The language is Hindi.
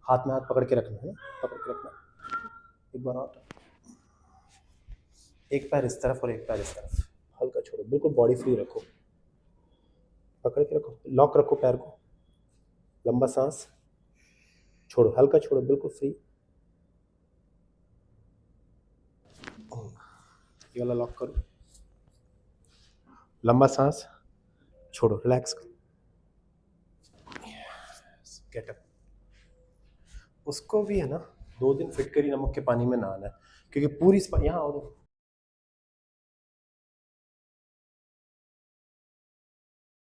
हाथ में हाथ पकड़ के रखना है, पकड़ के रखना। एक बार और, एक पैर इस तरफ और एक पैर इस तरफ, हल्का छोड़ो, बिल्कुल बॉडी फ्री रखो, पकड़ के रखो, लॉक रखो पैर को, लंबा सांस छोड़ो, हल्का छोड़ो, बिल्कुल फ्री। ये वाला लॉक करो, लंबा सांस छोड़ो, रिलैक्स। Get up. उसको भी है ना 2 दिन फिटकरी नमक के पानी में नहाना है, क्योंकि पूरी यहाँ आओ,